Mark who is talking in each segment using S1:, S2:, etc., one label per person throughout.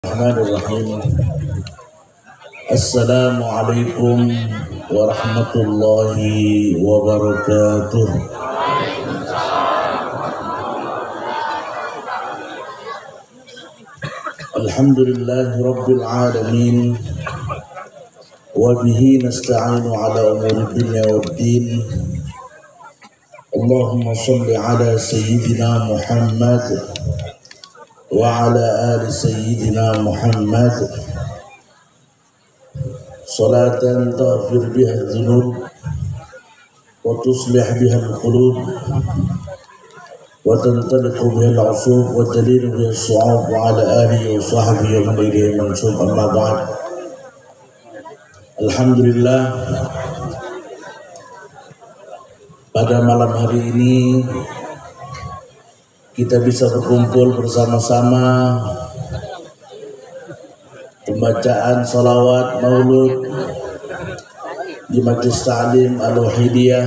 S1: Bismillahirrahmanirrahim. Assalamualaikum warahmatullahi wabarakatuh. Alhamdulillahi rabbil alamin. Wa bihi nasta'inu ala umuri dunya waddin. Allahumma salli ala sayyidina Muhammad wa ala ali sayyidina Muhammad salatan taghfir biha dzunub wa tuslih biha al-qulub wa tantaliqu biha al-'usub wa talilu biha as-su'ub wa ala alihi wa sahbihi wa man ilayhi mansub. Amma ba'd. Alhamdulillah, pada malam hari ini kita bisa berkumpul bersama-sama pembacaan salawat maulud di Majelis Ta'lim Al-Wahidiyah.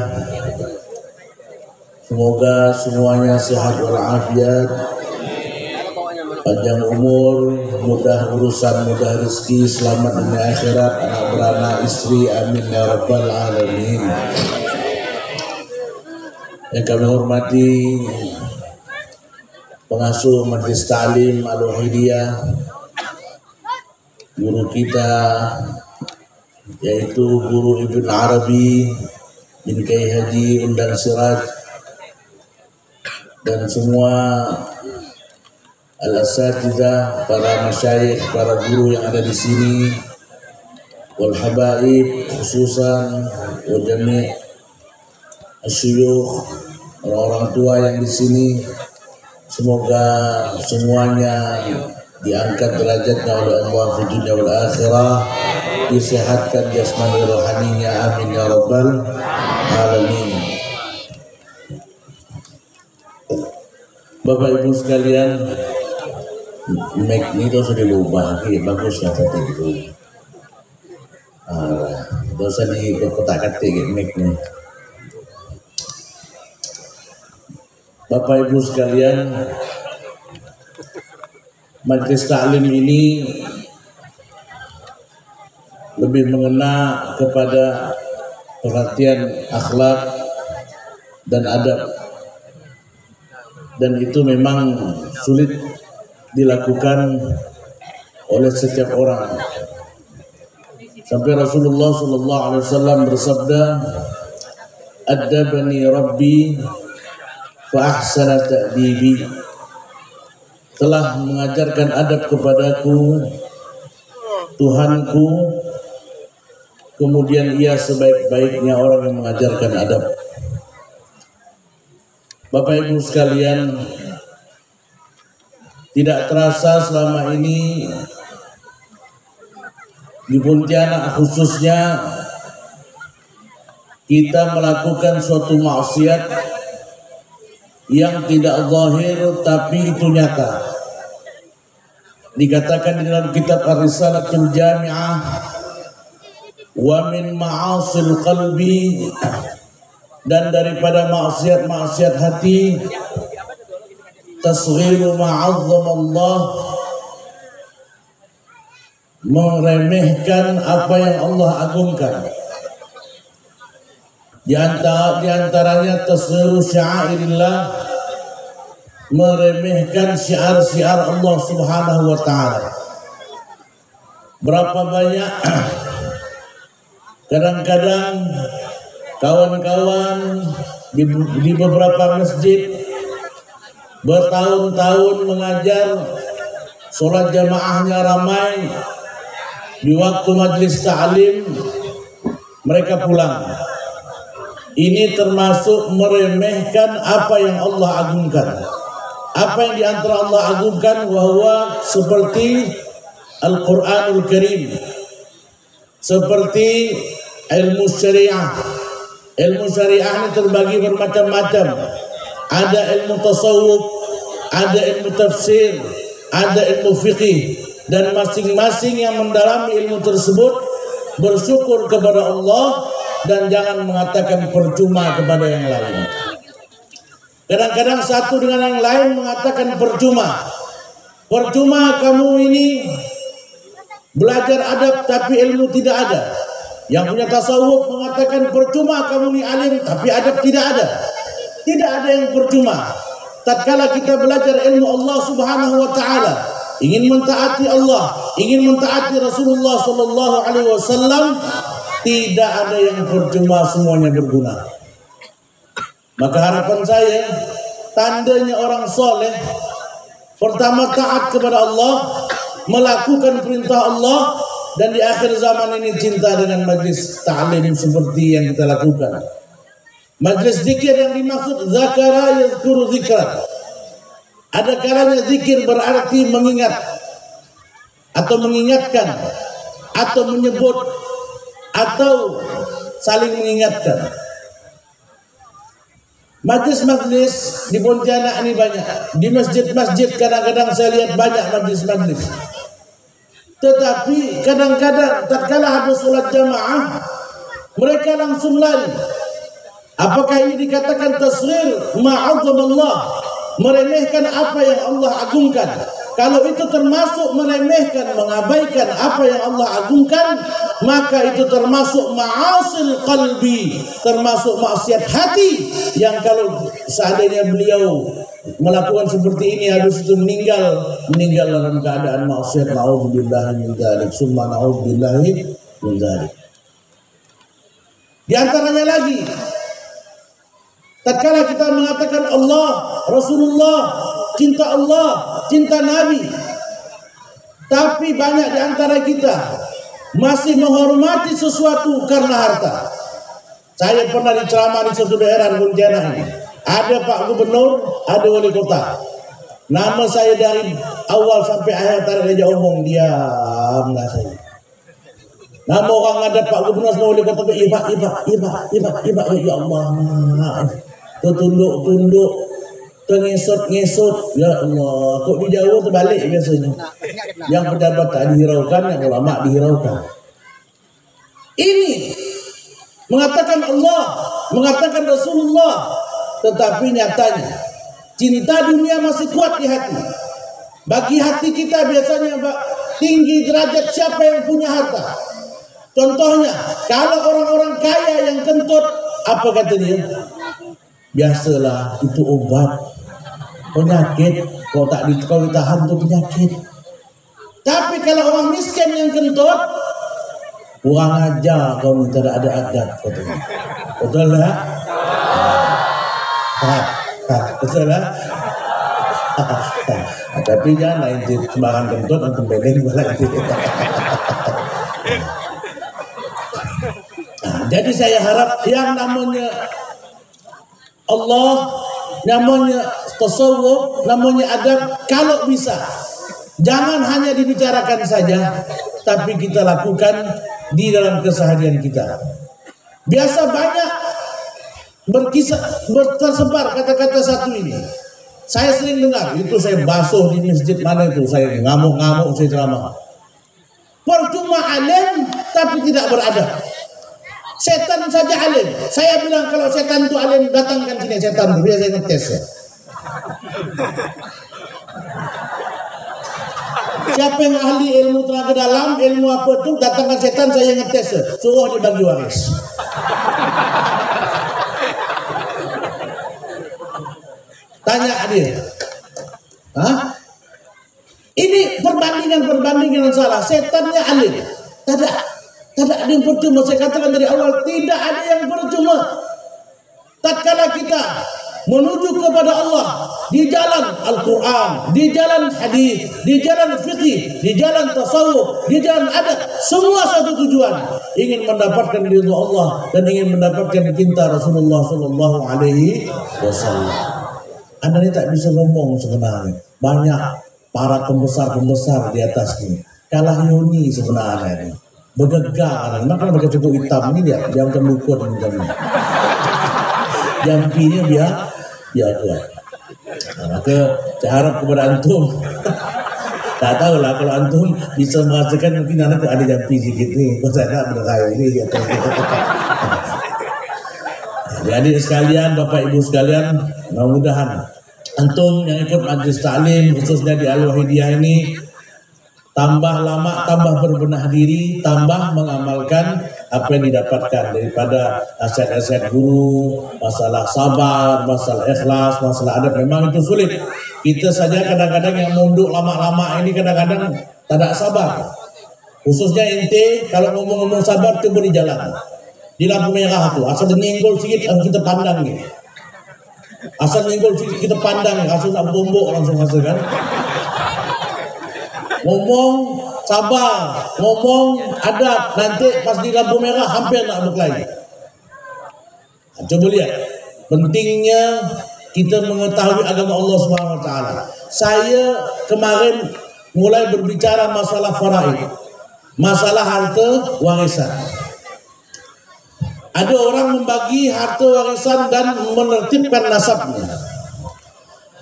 S1: Semoga semuanya sehat walafiat, panjang umur, mudah urusan, mudah rezeki, selamat dunia akhirat, anak beranak, istri, amin ya rabbal alamin. Yang kami hormati pengasuh Majelis Ta'lim Al-Wahidiyah, guru kita yaitu Guru Ibn Arabi bin Kiai Haji Undang Siraj, dan semua al-asatidzah, para masyayikh, para guru yang ada di sini, wal habaib khususan wa jami' asyuyukh, orang-orang tua yang di sini. Semoga semuanya diangkat derajatnya oleh Allah di dunia wal akhirah, disehatkan jasmani rohaninya, amin ya rabbal alamin. Bapak Ibu sekalian, mic ini tuh sudah diubah, bagus ya tadi itu. Dosa di kotak-katik mic-nya. Bapak Ibu sekalian, Majelis Ta'lim ini lebih mengena kepada perhatian akhlak dan adab, dan itu memang sulit dilakukan oleh setiap orang. Sampai Rasulullah SAW bersabda, "Adabani Rabbi fa ahsana ta'dibi." Telah mengajarkan adab kepadaku Tuhanku, kemudian ia sebaik-baiknya orang yang mengajarkan adab. Bapak Ibu sekalian, tidak terasa selama ini di Pontianak khususnya kita melakukan suatu maksiat yang tidak zahir tapi itu nyata. Dikatakan di dalam kitab Ar-Risalatul Jami'ah, wa min ma'asil qalbi, dan daripada maksiat-maksiat hati, tasghiru ma'azzam Allah, meremehkan apa yang Allah agungkan. Di antaranya tasghiru sya'airillah, meremehkan syiar-syiar Allah Subhanahu wa taala. Berapa banyak kadang-kadang kawan-kawan di beberapa masjid bertahun-tahun mengajar, sholat jamaahnya ramai, di waktu majelis ta'lim mereka pulang. Ini termasuk meremehkan apa yang Allah agungkan. Apa yang diantara Allah agungkan, bahwa seperti Al-Quranul Karim, seperti ilmu syariah. Ilmu syariah ini terbagi bermacam-macam. Ada ilmu tasawuf, ada ilmu tafsir, ada ilmu fiqih, dan masing-masing yang mendalami ilmu tersebut bersyukur kepada Allah dan jangan mengatakan percuma kepada yang lain. Kadang-kadang satu dengan yang lain mengatakan percuma. Percuma kamu ini belajar adab tapi ilmu tidak ada. Yang punya tasawuf mengatakan percuma kamu ini alim tapi adab tidak ada. Tidak ada yang percuma. Tatkala kita belajar ilmu Allah Subhanahu wa taala, ingin mentaati Allah, ingin mentaati Rasulullah sallallahu alaihi wasallam, tidak ada yang percuma, semuanya berguna. Maka harapan saya, tandanya orang soleh, pertama taat kepada Allah, melakukan perintah Allah, dan di akhir zaman ini cinta dengan majlis ta'lim seperti yang kita lakukan. Majlis zikir yang dimaksud zakara yazkuru zikra. Ada kalanya zikir berarti mengingat atau mengingatkan atau menyebut atau saling mengingatkan. Majlis-majlis di Pontianak ini banyak. Di masjid-masjid kadang-kadang saya lihat banyak majlis-majlis. Tetapi kadang-kadang tatkala habis salat jamaah, mereka langsung lari. Apakah ini dikatakan tasghir ma'azzamallah, meremehkan apa yang Allah agungkan? Kalau itu termasuk meremehkan, mengabaikan apa yang Allah agungkan, maka itu termasuk ma'asil qalbi, termasuk maksiat hati, yang kalau seandainya beliau melakukan seperti ini habis itu meninggal dalam keadaan maksiat. Na'udzubillahi min dzalik, summa na'udzubillahi min dzalik. Di antaranya lagi, tatkala kita mengatakan Allah, Rasulullah, cinta Allah, cinta Nabi, tapi banyak di antara kita masih menghormati sesuatu karena harta. Saya pernah diceramah di suatu daerah Pontianak ini. Ada Pak Gubernur, ada Wali Kota. Nama saya dari awal sampai akhir tak ada dia omong, diamlah saya. Nama orang ada Pak Gubernur sama Wali Kota itu iba, ya Allah. Tunduk, tengesut, ya Allah. Kok di Jawa terbalik biasanya. Yang pejabat tak dihiraukan, yang ulama dihiraukan. Ini mengatakan Allah, mengatakan Rasulullah, tetapi nyatanya cinta dunia masih kuat di hati. Bagi hati kita biasanya tinggi derajat siapa yang punya harta. Contohnya, kalau orang-orang kaya yang kentut, apa kata dia? Biasalah, itu obat penyakit. Kalau ditahan itu penyakit. Tapi kalau orang miskin yang kentut, kurang aja kalau tidak ada adab. Betul lah? Betul lah? Tapi jangan lain sembarang kentut untuk bedeng balik. Jadi saya harap yang namanya Allah, namanya tasawuf, namanya adab, kalau bisa jangan hanya dibicarakan saja, tapi kita lakukan di dalam keseharian kita. Biasa banyak tersebar kata-kata satu ini. Saya sering dengar, itu saya basuh di masjid mana itu, saya ngamuk-ngamuk, saya ceramah. Percuma alim tapi tidak beradab. Setan saja alim. Saya bilang kalau setan itu alim, datangkan sini setan, biar saya ngetes ya. Siapa yang ahli ilmu tenaga dalam, ilmu apa itu, datangkan setan, saya ngetes ya. Suruh dia bagi waris. Tanya dia. Hah? Ini perbandingan salah. Setannya alim. Tidak ada yang percuma. Saya katakan dari awal, tidak ada yang percuma. Tatkala kita menuju kepada Allah di jalan Al-Quran, di jalan hadis, di jalan fikih, di jalan tasawuf, di jalan adab, semua satu tujuan, ingin mendapatkan ridha Allah dan ingin mendapatkan cinta Rasulullah sallallahu alaihi wasallam. Anda ini tak bisa ngomong sebenarnya. Banyak para pembesar di atas ini. Kalah Yoni sebenarnya ini. Bergegar, makanya pakai cukup hitam ini dia, yang kemukut ini. Jampinya biar kuat. Maka saya harap kepada antum, tak tahu lah kalau antum bisa merasakan, mungkin anak ada jampi sedikit nih. Kalau saya tak berkaya ini. Jadi sekalian, Bapak Ibu sekalian, mudah-mudahan antum yang ikut majlis taklim khususnya di Al-Wahidiyah ini, tambah lama tambah berbenah diri, tambah mengamalkan apa yang didapatkan daripada nasihat-nasihat guru, masalah sabar, masalah ikhlas, masalah adab. Memang itu sulit. Kita saja kadang-kadang yang munduk lama-lama ini kadang-kadang tak sabar. Khususnya ente kalau ngomong-ngomong sabar coba di jalan, di lampu merah tuh, asal nyenggol sedikit kita pandang nih. Asal nyenggol sedikit kita pandang, asal nak bombok langsung kan. Ngomong sabar, ngomong adab, nanti pas di lampu merah hampir nak berkelahi. Coba lihat pentingnya kita mengetahui agama Allah Subhanahu Wa Taala. Saya kemarin mulai berbicara masalah faraid, masalah harta warisan. Ada orang membagi harta warisan dan menertibkan nasabnya.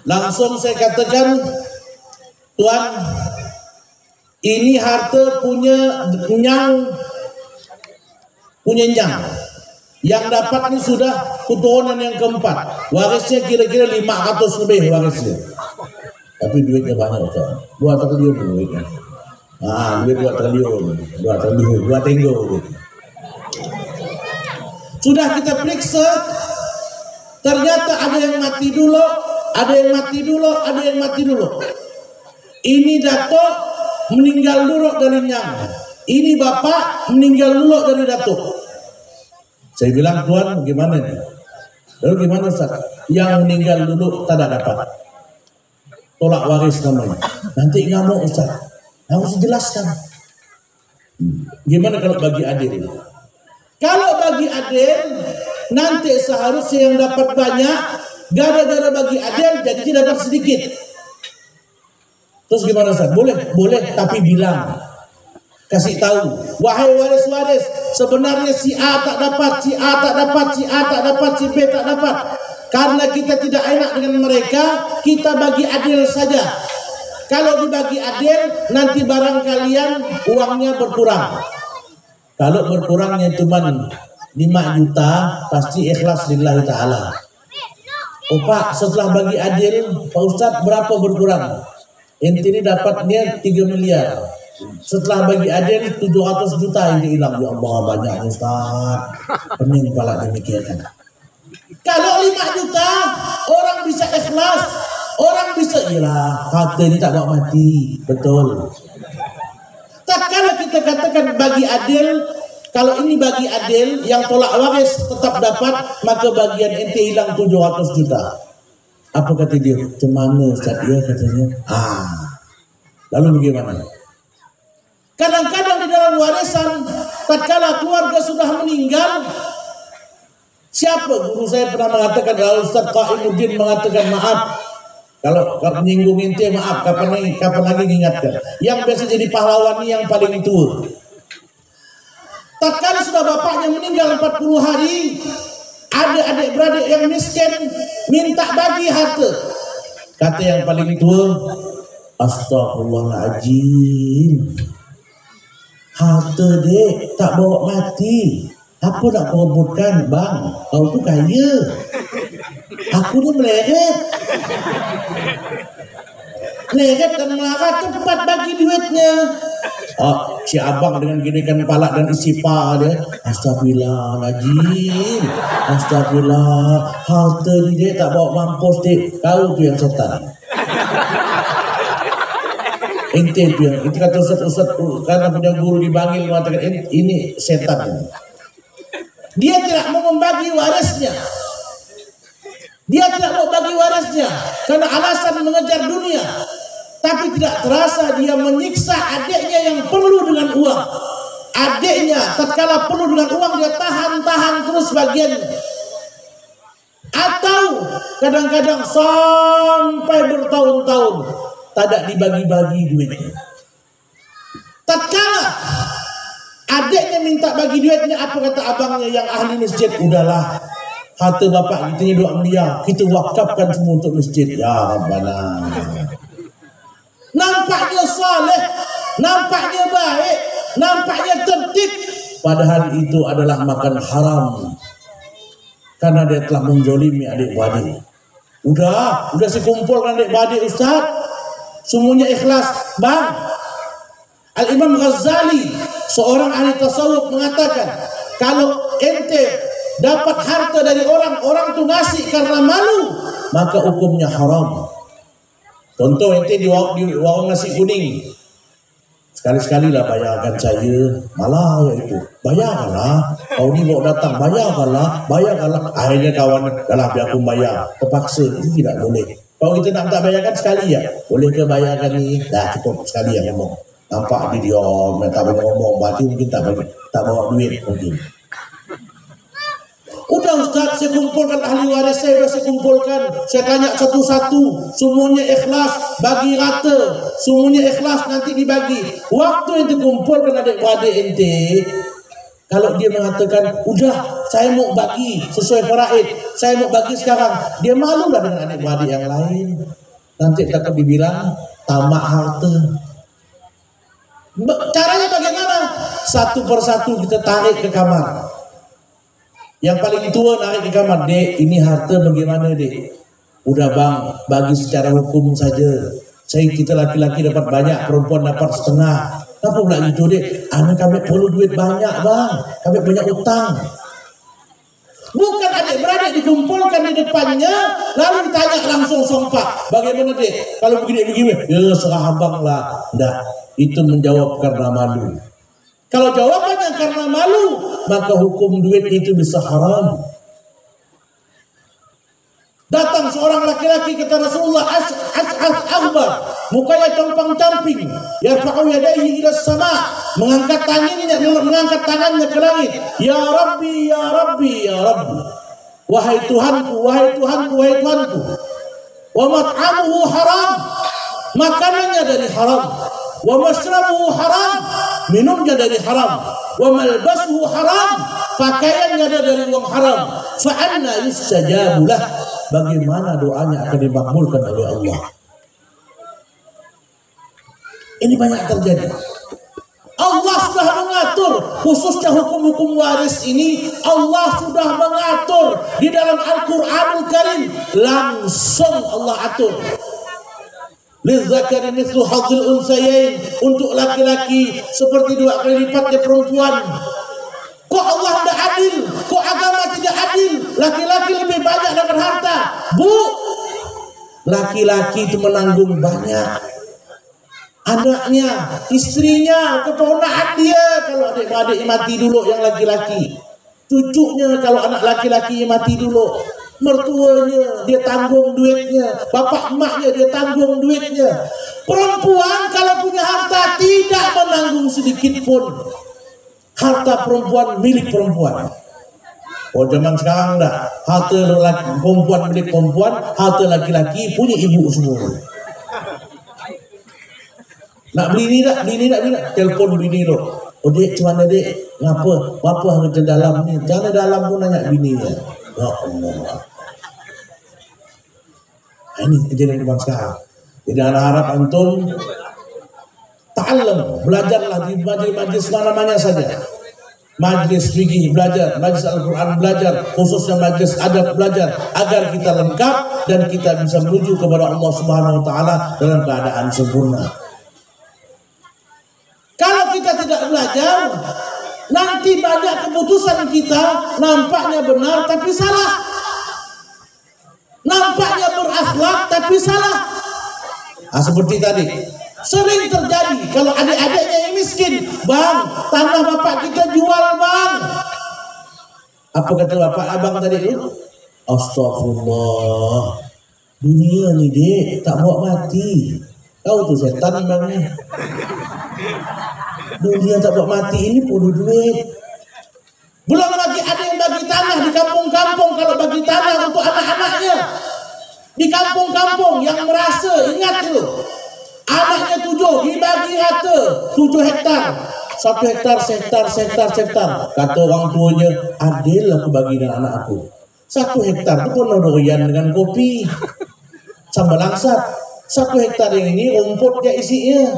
S1: Langsung saya katakan, Tuan, ini harta punya nyang, yang dapat ini sudah keturunan yang keempat. Warisnya kira-kira 500 lebih warisnya. Tapi duitnya banyak, Ustaz. 2 triliun duitnya. Duit 2 triliun, 2 tenggo. Sudah kita periksa, ternyata ada yang mati dulu, ada yang mati dulu. Ini datuk meninggal dulu dari nyang. Ini bapak meninggal dulu dari datuk. Saya bilang, Tuan, gimana nih? Lalu gimana, Ustaz? Yang meninggal dulu tak dapat. Tolak waris namanya. Nanti ngamuk, Ustaz. Harus dijelaskan. Gimana kalau bagi adil? Kalau bagi adil, nanti seharusnya yang dapat banyak, gara-gara bagi adil jadi dapat sedikit. Terus gimana, Ustaz? Boleh, tapi bilang. Kasih tahu, wahai waris-waris, sebenarnya si A tak dapat, si A tak dapat, si A tak dapat, si B tak dapat. Karena kita tidak enak dengan mereka, kita bagi adil saja. Kalau dibagi adil, nanti barang kalian uangnya berkurang. Kalau berkurangnya cuma 5 juta, pasti ikhlas lillahi ta'ala. Oh Pak, setelah bagi adil, Pak Ustadz berapa berkurang? Inti ini dapatnya 3 miliar. Setelah bagi adil 700 juta ini hilang. Ya Allah, banyak Ustaz. Pening kepala demikian. Kalau 5 juta orang bisa ikhlas, orang bisa ilah, harta ini tak bawa mati. Betul. Tak kalau kita katakan bagi adil, kalau ini bagi adil yang tolak waris tetap dapat, maka bagian ente hilang 700 juta. Apa kata dia? Cemana Ustaz? Ya katanya. Lalu bagaimana? Kadang-kadang di dalam warisan, tatkala keluarga sudah meninggal, siapa guru saya pernah mengatakan, kalau Ustaz Qaimuddin mengatakan maaf, kalau menyinggung ente maaf, kapan lagi mengingatkan. Yang biasa jadi pahlawan ini yang paling tua. Tatkala sudah bapaknya meninggal 40 hari, ada adik-beradik yang miskin minta bagi harta. Kata yang paling tua, Astaghfirullahaladzim, harta dek tak bawa mati. Apa nak perebutkan, bang? Kau tu kaya, aku ni meleret dan melarat, cepat bagi duitnya. Si abang dengan ginikan kepala dan isi pa dia, Astagfirullahaladzim, Astagfirullah, harta ni dia tak bawa mampus dek. Kau tu yang setan. Ente tu yang, itu kata Ustaz karena punya guru dipanggil mengatakan ini setan. Dia tidak mau membagi warisnya. Dia tidak mau bagi warisnya karena alasan mengejar dunia. Tapi tidak terasa dia menyiksa adiknya yang perlu dengan uang. Adiknya tatkala perlu dengan uang dia tahan terus bagiannya. Atau kadang-kadang sampai bertahun-tahun tidak dibagi-bagi duitnya. Tatkala adiknya minta bagi duitnya, apa kata abangnya yang ahli masjid? Udahlah, harta bapak kita ini 2 miliar, kita wakafkan semua untuk masjid. Ya Rabbana. Nampaknya saleh, nampaknya baik, nampaknya tertib, padahal itu adalah makan haram karena dia telah menzalimi adik-beradik. Udah saya kumpulkan adik-adik Ustaz, semuanya ikhlas. Bang, Al-Imam Ghazali, seorang ahli tasawuf, mengatakan kalau ente dapat harta dari orang tu ngasih karena malu, maka hukumnya haram. Contoh, ente di warung nasi kuning, sekali-sekali lah bayarkan saya. Malah ya itu, bayarkanlah. Kau ni bawa datang, bayarkanlah. Akhirnya kawan, kalau biar aku bayar, terpaksa. Itu tidak boleh. Kalau kita nak tak bayarkan sekali ya, boleh ke bayarkan ni? Dah cukup sekali yang ngomong. Nampak dia diam, tak banyak ngomong, berarti mungkin tak bawa duit mungkin. Udah Ustaz, saya kumpulkan ahli waris saya, saya kumpulkan. Saya tanya satu-satu, semuanya ikhlas, bagi rata. Semuanya ikhlas, nanti dibagi. Waktu ente kumpulkan adik-adik ente, kalau dia mengatakan, udah saya mau bagi sesuai faraid, saya mau bagi sekarang, dia malulah dengan adik-adik yang lain. Nanti takut dibilang tamak harta. Caranya bagaimana? Satu persatu kita tarik ke kamar. Yang paling tua narik ke kamar, dek, ini harta bagaimana dek? Udah bang, bagi secara hukum saja. Kita laki-laki dapat banyak, perempuan dapat setengah. Kenapa pula gitu dek? Anak kami perlu duit banyak bang, kami banyak utang. Bukan adik-beradik dikumpulkan di depannya, lalu ditanya langsung sompak. Bagaimana dek? Kalau begini, ya serah abang lah. Tidak, itu menjawab karena malu. Kalau jawabannya karena malu, maka hukum duit itu bisa haram. Datang seorang laki-laki kata Rasulullah, aghbar, mukanya compang-camping, yarfa'u yadayhi ila sama, mengangkat tangannya ke langit. Ya Rabbi, ya Rabbi, ya Rabbi. Wahai Tuhanku, wahai Tuhanku, wahai Tuhanku. Wa mat'amuhu haram, makanannya dari haram. Wa mashrabuhu haram, minumnya dari haram. Wa malbasuhu haram, pakaiannya dari uang haram. Fa anna yustajabu lah, bagaimana doanya akan dimakbulkan oleh Allah? Ini banyak terjadi. Allah sudah mengatur, khususnya hukum-hukum waris ini Allah sudah mengatur di dalam Al-Qur'anul Karim. Langsung Allah atur. Lizzakari mithlu hadzil unsayain, untuk laki-laki seperti 2 kali lipatnya perempuan. Kok Allah tidak adil? Kok agama tidak adil? Laki-laki lebih banyak dapat harta. Bu, laki-laki itu menanggung banyak. Anaknya, istrinya, keponakan dia kalau adik-adik mati dulu yang laki-laki. Cucunya kalau anak laki-laki mati dulu. Mertuanya dia tanggung duitnya, bapak emaknya dia tanggung duitnya. Perempuan kalau punya harta tidak menanggung sedikit pun. Harta perempuan milik perempuan. Oh zaman sekarang dah, harta laki perempuan milik perempuan, harta laki-laki punya ibu semua. Nak beli ni tak? Telefon bini tu. Oh dek, macam mana dek? Ngapa? Apa harga dalam ni? Jangan dalam pun nanya bini dia. Ya Allah. Ini kejadian di sekarang. Jadi anak harap antum ta'allam, belajarlah di majlis mana-mana saja. Majlis fikih belajar, majlis Al-Quran belajar, khususnya majlis adab belajar, agar kita lengkap dan kita bisa menuju kepada Allah Subhanahu wa taala dalam keadaan sempurna. Kalau kita tidak belajar, nanti banyak keputusan kita nampaknya benar tapi salah. Nampaknya berakhlak tapi salah. Seperti tadi, sering terjadi kalau adik-adiknya yang miskin, bang, tanah bapak kita jual bang. Apa kata bapak abang tadi itu? Astagfirullah, dunia ni dek tak bawa mati. Tahu tu setan bang ni. Dunia tak bawa mati ini perlu duit. Belum lagi ada yang bagi tanah di kampung-kampung, kalau bagi tanah untuk anak-anaknya di kampung-kampung yang merasa, ingat tu, anaknya 7 dibagi rata 7 hektar, 1 hektar. Kata orang tuanya, adil aku bagi dengan anak aku. 1 hektar itu pun durian dengan kopi sambal langsat. 1 hektar yang ini rumput dia isinya.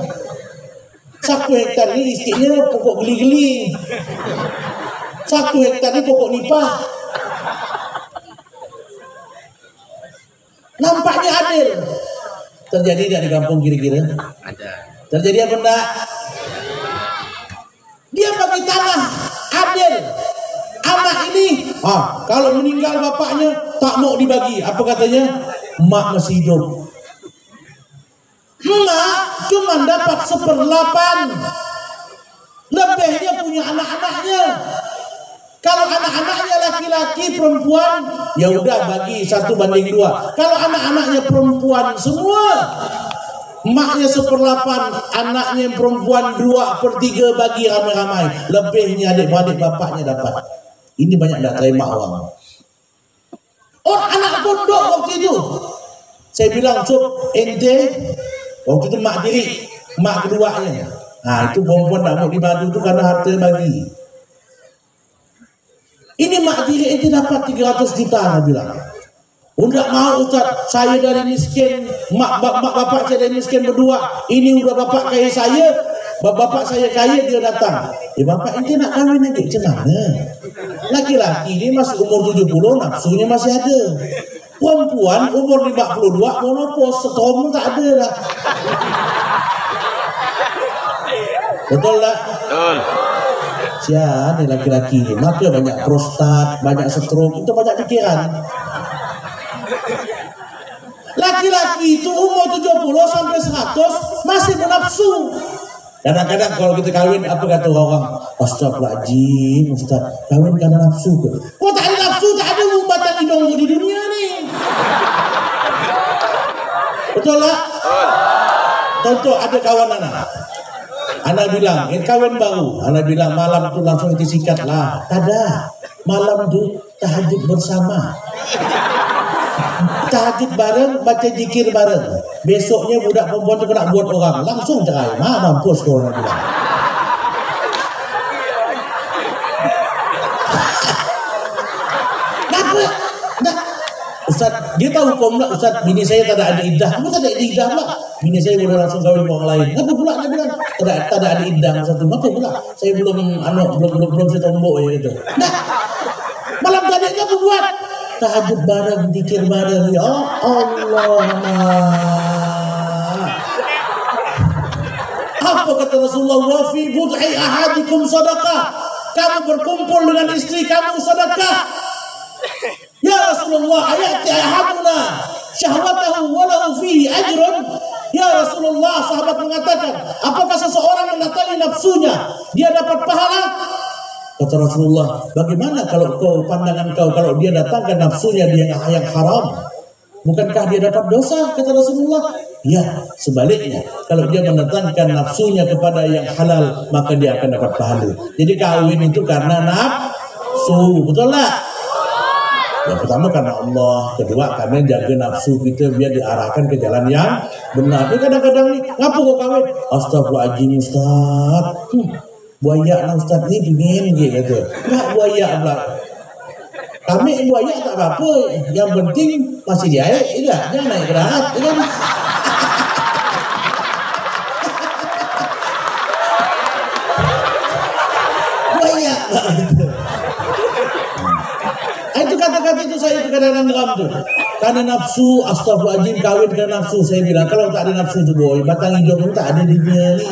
S1: 1 hektar ini isinya pokok geli-geli. 1 hektar ini pokok nipah. Nampaknya adil. Terjadi tidak di kampung kira-kira?
S2: Ada.
S1: Terjadi apa enggak? Dia bagi tanah adil. Anak ini, kalau meninggal bapaknya tak mau dibagi. Apa katanya? Mak masih hidup. Mak cuma dapat 1/8. Lebihnya punya anak-anaknya. Kalau anak-anaknya laki-laki, perempuan, ya udah bagi 1/2. Kalau anak-anaknya perempuan semua, maknya 1/8, anaknya perempuan 2/3 bagi ramai-ramai. Lebihnya adik-adik bapaknya dapat. Ini banyak tak terima orang. Anak pondok waktu itu. Saya bilang, Cuk, ente, waktu itu mak diri, mak keduanya. Nah, itu perempuan tak mau dibagi itu karena harta bagi. Ini mak diri ente dapat 300 juta, dia bilang. Enggak mau Ustaz, saya dari miskin, mak bapak saya dari miskin berdua. Ini udah bapak kaya saya, bapak saya kaya dia datang. Ya bapak ente nak kawin lagi, gimana? Laki-laki ini masih umur 70, nafsunya masih ada. Perempuan umur 52, monopos, setomong tak ada lah. Betul tak?
S2: Betul.
S1: Siapa nih laki-laki ini? Maka banyak prostat, banyak stroke, itu banyak pikiran. Laki-laki itu umur 70 sampai 100 masih menafsu. Kadang-kadang kalau kita kawin, apa kata orang? Astagfirullahaladzim, Ustaz, kawin karena nafsu. Kok tak ada nafsu, tak ada batang hidung di dunia nih. Betul lah? Contoh, ada kawan anak bilang, kawin baru. Anak bilang, malam itu langsung disikat lah. Ada, malam itu tahajud bersama. Tahajud bareng, baca zikir bareng. Besoknya budak perempuan itu kena buat orang, langsung cerai. Mampus kau orang bilang. Kenapa? Nah, Ustaz, dia tahu hukum lah. Ustaz, bini saya tak ada iddah. Kamu tak ada iddah lah. Bini saya udah langsung kawin orang lain. Kenapa pula dia bilang? Tak ada iddah satu. Kenapa pula? Saya belum saya tombok ya gitu. Nah, malam tadi apa buat? Tahajud bareng, zikir bareng. Ya Allah. Apa kata Rasulullah? Wa fi bud'i ahadikum sadaqah. Kamu berkumpul dengan istri kamu sedekah. Ya Rasulullah, ayati ahaduna syahwatahu wa lahu fihi ajrun. Ya Rasulullah, sahabat mengatakan, apakah seseorang mendatangi nafsunya dia dapat pahala? Kata Rasulullah, bagaimana kalau pandangan kau kalau dia datangkan nafsunya dia yang haram? Bukankah dia dapat dosa? Kata Rasulullah. Ya, sebaliknya. Kalau dia mendatangkan nafsunya kepada yang halal, maka dia akan dapat pahala. Jadi kawin itu karena nafsu, betul tak? Yang pertama karena Allah, kedua karena jaga nafsu kita biar diarahkan ke jalan yang benar. Tapi kadang-kadang nih, ngapa kau kawin? Astagfirullahaladzim Ustaz. Buaya lah Ustaz ni dingin gitu. Enggak buaya pula. Kami buaya tak apa-apa. Yang penting masih di air, enggak? Jangan naik ke darat, kan? Buaya. Itu kata-kata itu saya kadang-kadang geram tuh. Karena nafsu, astagfirullahaladzim, kawin karena nafsu. Saya bilang, kalau tak ada nafsu itu boy, batang hidung itu tak ada di dunia ni.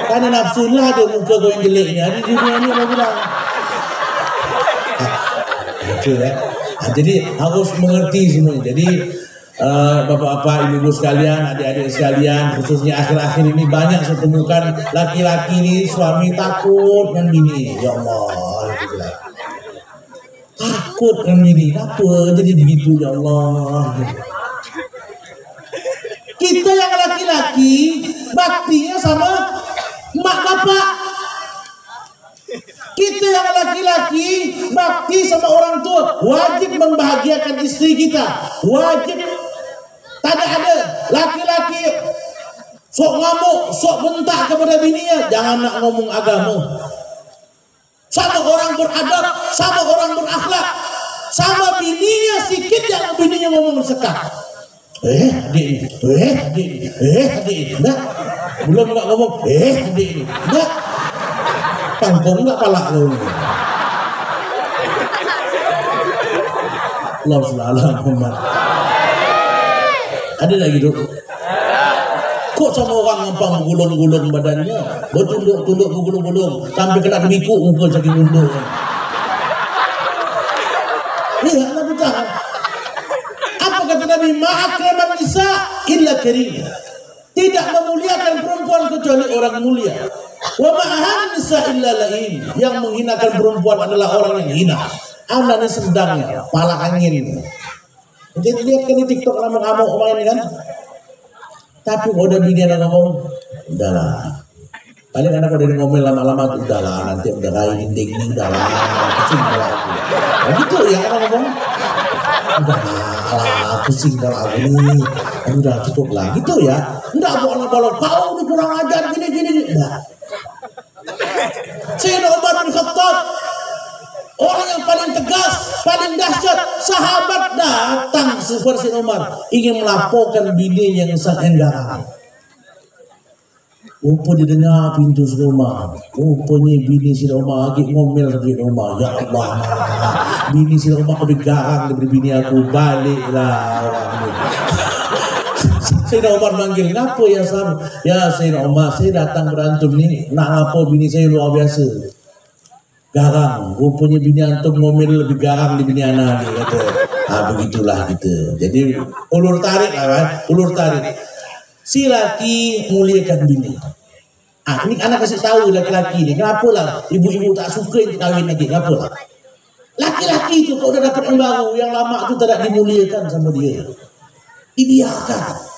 S1: Karena nafsu lah ada muka kau yang jeleknya di dunia ni, saya bilang. Itu ya. Jadi harus mengerti semua. Jadi bapak-bapak, ibu-ibu sekalian, adik-adik sekalian, khususnya akhir-akhir ini banyak saya temukan laki-laki ini suami takut dengan bini. Ya Allah, itu bilang. Takut dengan bini, apa jadi begitu ya Allah. Kita yang laki-laki baktinya sama mak bapak. Kita yang laki-laki bakti sama orang tua, wajib membahagiakan istri kita, wajib. Tak ada laki-laki sok ngamuk, sok bentak kepada bininya, jangan nak ngomong agama. Sama orang beradab, sama orang berakhlak, sama bininya sikit yang bininya ngomong sekak. Adik, adik, enggak. Belum enggak ngomong, adik, enggak. Pangkong enggak palak lu. Allah SWT. Ada lagi dulu. Kok sama orang gampang bergulung-gulung badannya, bertunduk-tunduk bergulung-gulung, sampai kena kebikuk muka jadi gundul. Iya, Nabi tahu. Apa kata Nabi? Ma'akraman nisa illa karim. Tidak memuliakan perempuan kecuali orang mulia. Wa ma'ahan nisa illa laim. Yang menghinakan perempuan adalah orang yang hina. Anda ini sedangnya, pala angin. Jadi lihat kan di TikTok ngamuk-ngamuk main kan. Tapi kalau udah bini anak ngomong, udahlah. Paling anak udah ngomel lama-lama, udahlah. Nanti udah kayak dinding ini, udahlah. Pusing kalau aku. Nah gitu ya anak ngomong, udahlah. Pusing kalau aku nih. Udah cukup lah. Gitu ya. Enggak bolak-balik. Kau udah kurang ajar gini-gini. Enggak. Sayyidina Umar bin Khattab, orang yang paling tegas, paling dahsyat, sahabat datang seperti Umar ingin melaporkan bini yang sangat garang. Rupa didengar pintu rumah, rupanya bini si Umar lagi ngomel di rumah. Ya Allah, bini si Umar lebih garang daripada bini aku. Baliklah orang ini. Sayyidina Umar manggil, kenapa ya Sam? Ya Sayyidina Umar, saya datang berantem nih, nak apa bini saya luar biasa. Garang, rupanya bini antum ngomel lebih garang di bini anak dia kata. Begitulah gitu. Jadi ulur tarik lah kan, ulur tarik. Si laki muliakan bini. Ini anak kasih tahu laki-laki ni, kenapa lah ibu-ibu tak suka kahwin lagi, kenapa lah? Laki-laki tu kalau udah dapat yang baru, yang lama tu tidak dimuliakan sama dia. Dibiarkan.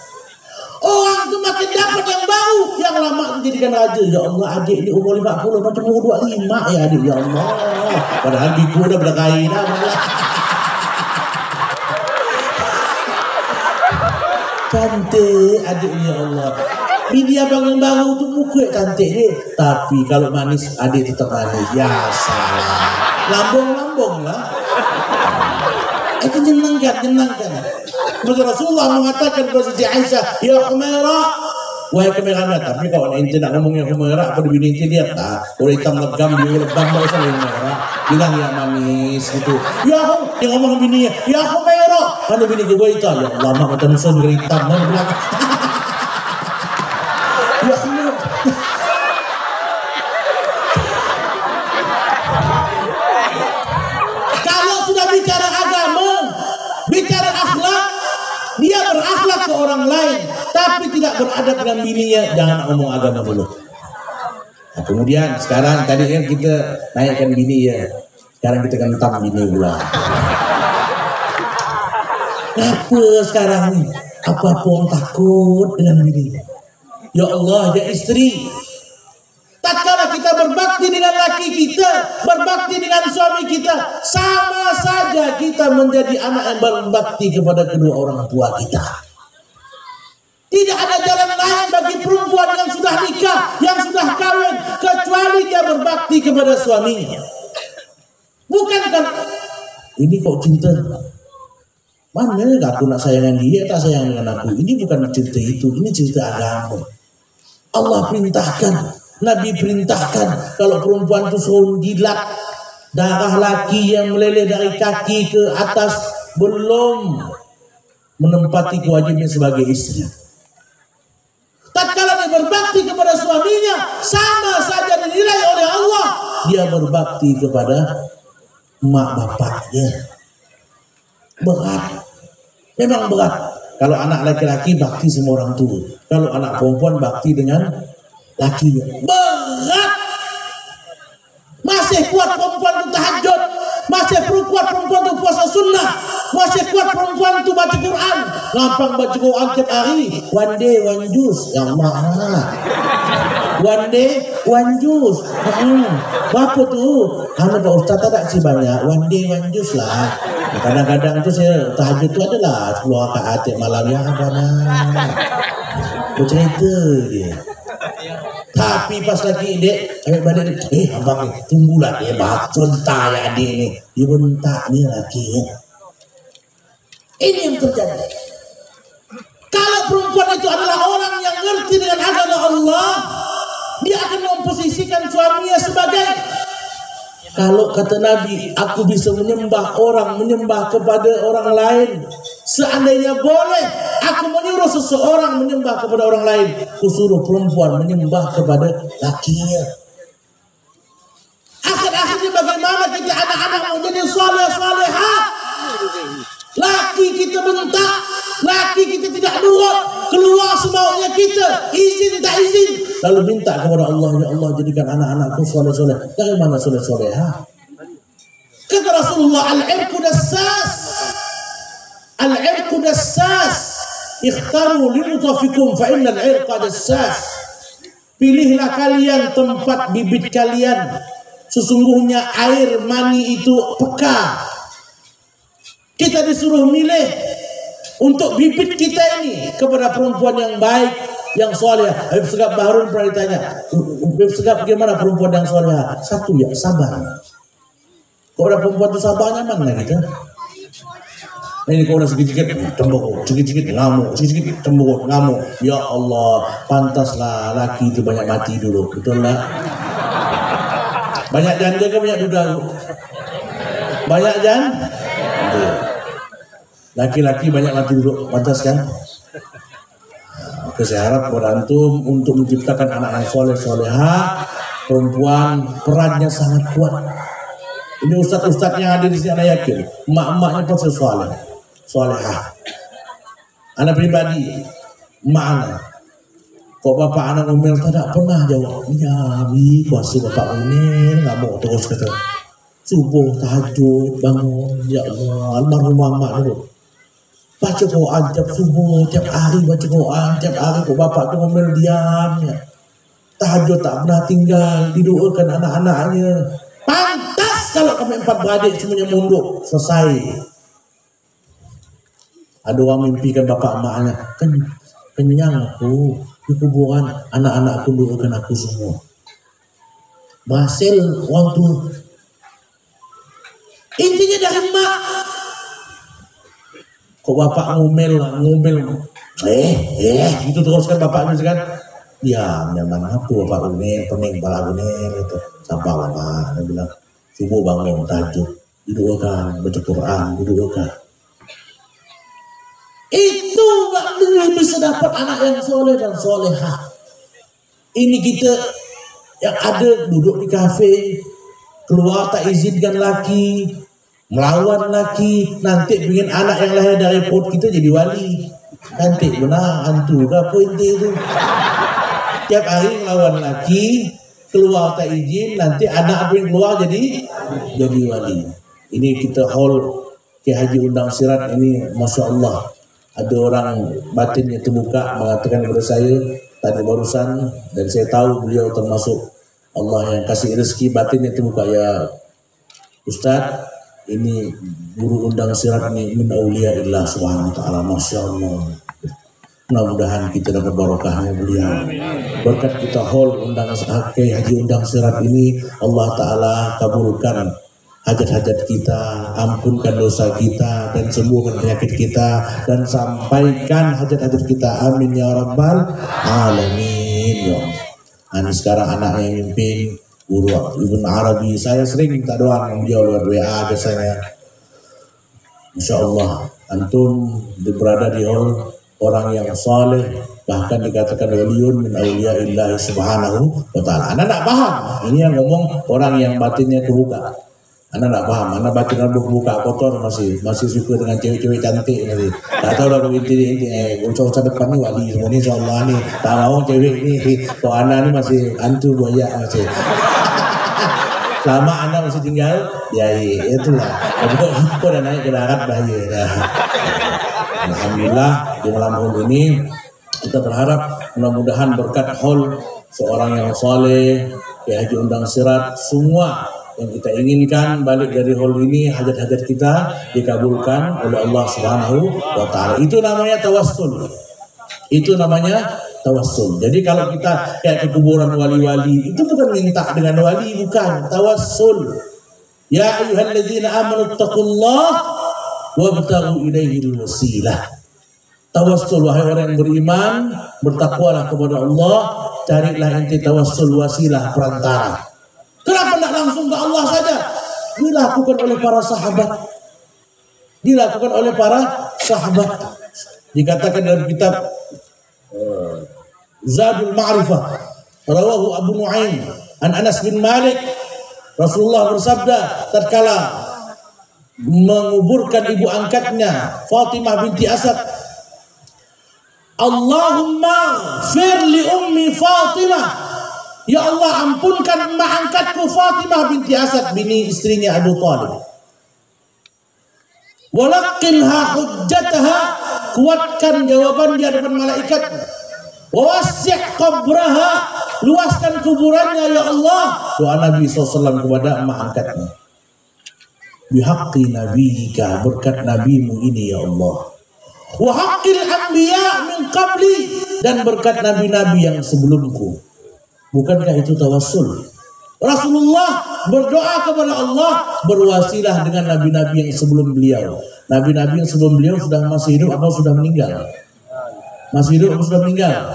S1: Orang tu makin dapat yang baru, yang lama tu jadikan raja. Ya Allah, adik ni umur 50 macam umur 25 ya adik. Ya Allah, padahal biku dah berkain dah. Cantik adik ni, ya Allah. Bini abang yang baru tu muka cantik ni, tapi kalau manis adik tetap manis. Ya salah, lambung-lambung lah. Itu jenangkan. Rasulullah mengatakan kepada Siti Aisyah, ya Humaira, wahai Humaira. Tapi kalau ente nak ngomongnya Humaira, pada bini ente lihat tak, orang hitam legam, dia legam tak usah Humaira. Bilang ya manis gitu. Ya Hum, dia ngomong bininya, ya Humaira. Mana bini gue itu? Ya Allah, mak mata musuh negeri hitam. Mana bilang, ya Humaira. Kalau sudah bicara agama, bicara akhlak, dia berakhlak ke orang lain, tapi tidak beradab dengan bininya, jangan ngomong agama dulu. Nah, kemudian sekarang tadi kan kita naikkan bini ya, sekarang kita kentang bini pula. Kenapa sekarang ni? Apa-apa orang takut dengan bini? Ya Allah, ya istri, tatkala kita berbakti dengan laki kita, berbakti dengan suami kita, sama saja kita menjadi anak yang berbakti kepada kedua orang tua kita. Tidak ada jalan lain bagi perempuan yang sudah nikah, yang sudah kawin, kecuali dia berbakti kepada suaminya. Bukankah ini kok cinta? Mana aku nak sayangan dia, tak sayang dengan aku. Ini bukan cerita itu, ini cerita agama. Allah perintahkan, Nabi perintahkan, kalau perempuan itu suruh jilat darah laki yang meleleh dari kaki ke atas, belum menempati kewajiban sebagai istri. Tatkala dia berbakti kepada suaminya, sama saja dinilai oleh Allah, dia berbakti kepada mak bapaknya. Berat, memang berat. Kalau anak laki-laki bakti sama orang tua, kalau anak perempuan bakti dengan lakinya. Berat. Masih kuat perempuan itu tahajud, masih kuat perempuan itu puasa sunnah, masih kuat perempuan itu baca Quran, gampang baca Quran tiap hari. One day one juice, ya Allah. One day one juice. Apa tu? Anda Pak Ustaz tak sih banyak. One day one juice lah. Kadang-kadang tu saya tahajud tu adalah 10 rakaat tiap malam ya abang. Bercerita dia. Tapi pas lagi dek, balik abang ni, tunggulah dia bentar ya adik ni. Dia bentak ni laki ya. Ini yang terjadi. Kalau perempuan itu adalah orang yang ngerti dengan agama Allah, dia akan memposisikan suaminya sebagai, kalau kata Nabi, aku bisa menyembah orang, menyembah kepada orang lain Seandainya boleh aku menyuruh seseorang menyembah kepada orang lain, kusuruh perempuan menyembah kepada lakinya. Akhir-akhirnya bagaimana kita anak-anak mau jadi soleh-solehah? Laki kita bentak, laki kita tidak nurut, keluar semaunya kita, izin tak izin, lalu minta kepada Allah, ya Allah jadikan anak-anakku soleh-soleh. Dari mana soleh-solehah? Kata Rasulullah, al-irqu dassas, al-irqu dassas, ikhtaru limutafikum fa innal irqa dassas. Pilihlah kalian tempat bibit kalian, sesungguhnya air mani itu peka. Kita disuruh milih untuk bibit kita ini kepada perempuan yang baik, yang soleh. Habib Segaf Baharun pernah ditanya, Habib Segaf bagaimana perempuan yang soleh? Satu, ya sabar. Kalau ada perempuan itu sabar, nyaman lah kita. Ini kalau ada sedikit-sedikit tembok, sedikit-sedikit ngamuk, sedikit-sedikit tembok, ngamuk. Ya Allah, pantaslah laki itu banyak mati dulu, betul lah. Banyak janda ke banyak duda? Banyak janda? Laki-laki banyak mati dulu, pantas kan? Oke, saya harap kepada antum untuk menciptakan anak yang soleh-solehah, perempuan perannya sangat kuat. Ini ustaz-ustaz yang ada di sini, anak yakin emak-emaknya pasti solehah. Anak pribadi, emak anak, kok bapak anak ngomel tidak pernah jawab. Ya, puasa bapak ngomel, nggak mau terus kata. Subuh tahajud bangun, ya Allah, almarhum mak dulu. Baca Quran tiap subuh, tiap hari baca Quran, tiap hari kok bapak tu ngomel diam ya. Tahajud tak pernah tinggal, didoakan anak-anaknya. Pantas kalau kami 4 beradik semuanya munduk, selesai. Ada orang mimpikan bapak emaknya, kenyang aku di kuburan, anak-anakku doakan aku semua. Berhasil orang tu. Intinya dari emak. Kok bapak ngomel, gitu teruskan bapaknya kan. Ya, nyaman aku bapak ngomel, pening kepala ngomel gitu. Sampai lama, dia bilang, subuh bangun tahajud, didoakan, baca Quran, didoakan. Itu nggak bisa dapat anak yang soleh dan solehah. Ini kita yang ada duduk di kafe, keluar tak izinkan laki, melawan laki, nanti ingin anak yang lahir dari perut kita jadi wali. Nanti benar hantu apa inti itu. Tiap hari melawan laki, keluar tak izin, nanti anak yang keluar jadi wali. Ini kita haul Kiai Haji Undang Sirat ini, masya Allah. Ada orang batinnya terbuka mengatakan kepada saya tadi barusan, dan saya tahu beliau termasuk Allah yang kasih rezeki batinnya terbuka. Ya Ustaz, ini guru Undang Sirat ini min auliyaillah subhanahu wa ta'ala, masya Allah. Mudah-mudahan kita dapat barokahnya beliau. Berkat kita haul Undang Kiai Haji Undang Sirat ini, Allah Ta'ala kabulkan hajat-hajat kita, ampunkan dosa kita, dan sembuhkan penyakit kita, dan sampaikan hajat-hajat kita. Amin ya rabbal alamin. Ini sekarang anak yang mimpin guru Ibn Arabi, saya sering minta doa dengan beliau lewat WA biasanya. Masya Allah, antum berada di hall orang yang saleh, bahkan dikatakan waliun min auliyaillah subhanahu wa ta'ala. Anda tak paham, ini yang ngomong orang yang batinnya terbuka. Anda tak paham, Anda batin Anda buka kotor, masih suka dengan cewek-cewek cantik masih. Tak tahu dah inti usaha depan ni wali semua ni, insyaAllah ni tak mau cewek ni. Kok Anda ni masih hantu buaya masih. Lama Anda masih tinggal, ya itulah. Kalau dah naik ke darat bahaya dah. Alhamdulillah di malam hari ini kita berharap mudah-mudahan berkat haul seorang yang soleh, Kiai Haji Undang Sirat, semua yang kita inginkan balik dari haul ini, hajat-hajat kita dikabulkan oleh Allah Subhanahu wa ta'ala. Itu namanya tawassul. Itu namanya tawassul. Jadi kalau kita kayak ke kuburan wali-wali, itu bukan minta dengan wali, bukan, tawassul. Ya ayyuhalladzina amanu taqullaha wabtaghu ilaihi wasilah. Tawassul, wahai orang yang beriman, bertakwalah kepada Allah, carilah inti tawassul, wasilah, perantara. Kenapa tidak langsung ke Allah saja? Dilakukan oleh para sahabat. dilakukan oleh para sahabat. Dikatakan dalam kitab Zadul Ma'rifah, rawahu Abu Nu'aim an Anas bin Malik, Rasulullah bersabda tatkala menguburkan ibu angkatnya Fatimah binti Asad, Allahumma fir li ummi Fatimah, ya Allah ampunkan emak angkatku Fatimah binti Asad, bini istrinya Abu Talib. Walaqqinha hujjataha, kuatkan jawaban dia depan malaikat. Wawasi' qabraha, luaskan kuburannya ya Allah. Doa Nabi SAW kepada emak angkatnya. Bihaqqi nabiyika, berkat nabimu ini ya Allah. Wa haqqil anbiya min qabli, dan berkat nabi-nabi yang sebelumku. Bukankah itu tawassul? Rasulullah berdoa kepada Allah berwasilah dengan nabi-nabi yang sebelum beliau. Nabi-nabi yang sebelum beliau sudah masih hidup atau sudah meninggal? Masih hidup atau sudah meninggal?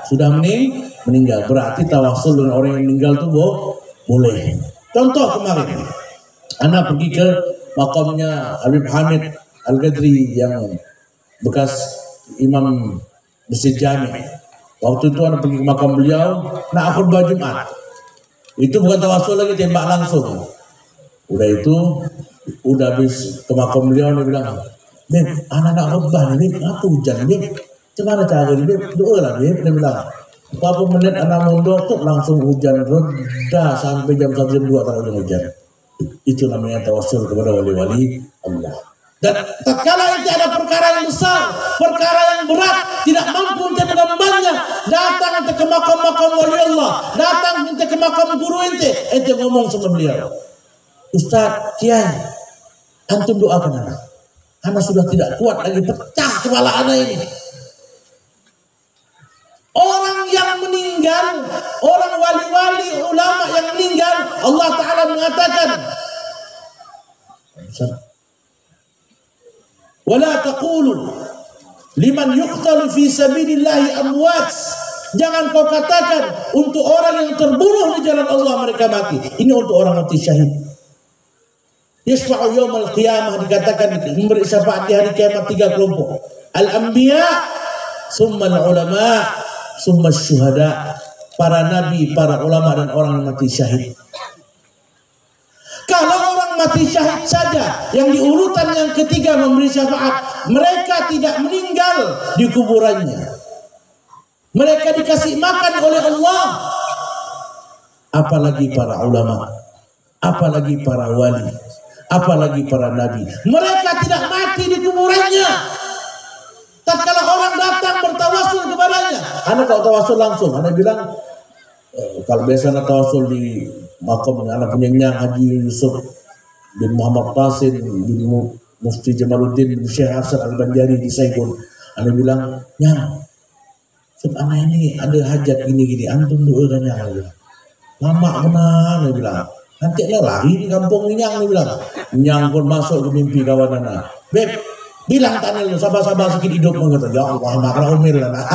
S1: Sudah meninggal. Berarti tawassul dengan orang yang meninggal itu boleh. Contoh kemarin, Anda pergi ke makamnya Habib Hamid Al-Qadri yang bekas imam Masjid Jami. Waktu itu Anda pergi ke makam beliau, nak khutbah Jumat. Itu bukan tawassul lagi, tembak langsung. Udah itu, udah habis ke makam beliau, dia bilang, Beb, anak khutbah nih, Beb, apa hujan, Beb? Gimana cara ini, Beb? Doa lah, Beb. Dia bilang, berapa menit anak mondok tuh langsung hujan, reda sampai jam 1 jam 2 tak hujan. Itu namanya tawassul kepada wali-wali Allah. Dan tatkala itu ada perkara yang besar, perkara yang berat, tidak mampu untuk mengembannya, datang ke makam-makam wali Allah, datang ke makam guru ente ngomong sama beliau, Ustaz, Kiai, antum doakan anak sudah tidak kuat lagi, pecah kepala anak ini. Orang yang meninggal, orang wali-wali ulama yang meninggal, Allah Ta'ala mengatakan, wala taqulu liman yuqtalu fi sabilillahi amwat, jangan kau katakan untuk orang yang terbunuh di jalan Allah mereka mati. Ini untuk orang mati syahid. Yashfa'u yaumal qiyamah, dikatakan memberi syafaat di hari kiamat 3 kelompok. Al-anbiya, summa al-ulama, summa syuhada, para nabi, para ulama dan orang yang mati syahid. Kalau orang mati syahid saja yang di urutan yang ketiga memberi syafaat, mereka tidak meninggal di kuburannya, mereka dikasih makan oleh Allah. Apalagi para ulama, apalagi para wali, apalagi para nabi, mereka tidak mati di kuburannya. Tatkala orang datang bertawassul kepadanya, Anda kalau tawassul langsung, Anda bilang, kalau biasa Anda tawassul di makam anak punya Nyang Haji Yusuf bin Muhammad Qasim bin Mufti Jamaluddin bin Syekh Hasan Al-Banjari di Saigon, Anda bilang, Nyang, anak ini ada hajat gini-gini, antum doakan Nyang. Lama benar, dia bilang, nanti dia lari di kampung ini, Nyang, dia bilang. Nyang pun masuk ke mimpi kawan anak. Beb, bilang tanya lu, sabar-sabar sedikit hidup, mengatakan, ya Allah, makna umil lah.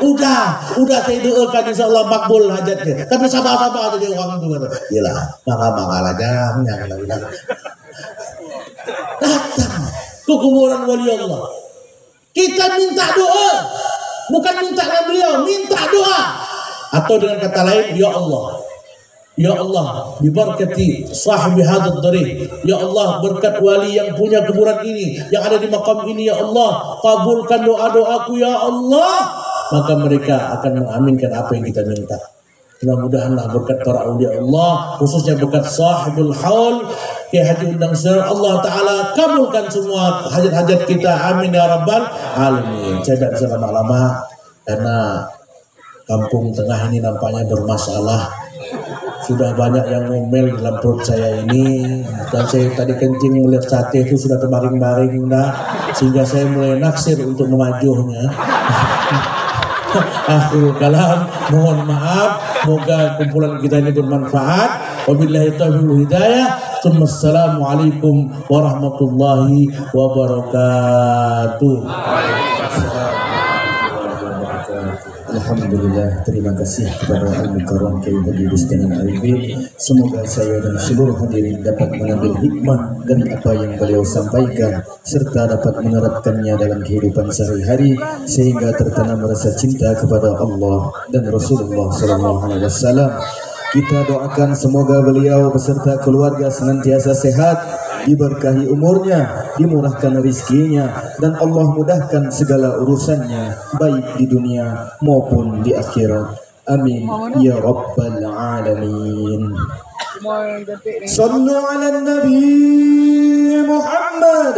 S1: Udah saya doakan insya Allah makbul hajatnya. Tapi sabar-sabar aja dia orang itu kata. Yalah, maka jangan bilang. Datang ke kuburan wali Allah. Kita minta doa, bukan minta dengan beliau, minta doa. Atau dengan kata lain, ya Allah, ya Allah, bibarakati sahibi hadzal dharih, ya Allah, berkat wali yang punya kuburan ini, yang ada di makam ini, ya Allah, kabulkan doa-doaku ya Allah. Maka mereka akan mengaminkan apa yang kita minta. Mudah-mudahanlah berkat para awliya Allah, khususnya berkat sahibul haul Kiai Haji Undang Sir, Allah Ta'ala kabulkan semua hajat-hajat kita, amin ya rabbal alamin. Saya tidak bisa lama-lama karena kampung tengah ini nampaknya bermasalah. Sudah banyak yang ngomel dalam perut saya ini, dan saya tadi kencing melihat sate itu sudah terbaring-baring, sehingga saya mulai naksir untuk memajuhnya. Akhirul kalam, mohon maaf, moga kumpulan kita ini bermanfaat. Wabillahi taufiq wal hidayah. Assalamualaikum warahmatullahi wabarakatuh.
S2: Alhamdulillah, terima kasih kepada Al-Mukarram Kiai Haji Bustinah Arifin. Semoga saya dan seluruh hadirin dapat mengambil hikmah dari apa yang beliau sampaikan serta dapat menerapkannya dalam kehidupan sehari-hari sehingga tertanam rasa cinta kepada Allah dan Rasulullah SAW. Kita doakan semoga beliau beserta keluarga senantiasa sehat, diberkahi umurnya, dimurahkan rezekinya, dan Allah mudahkan segala urusannya baik di dunia maupun di akhirat. Amin ya rabbal alamin. Sallu ala Nabi Muhammad.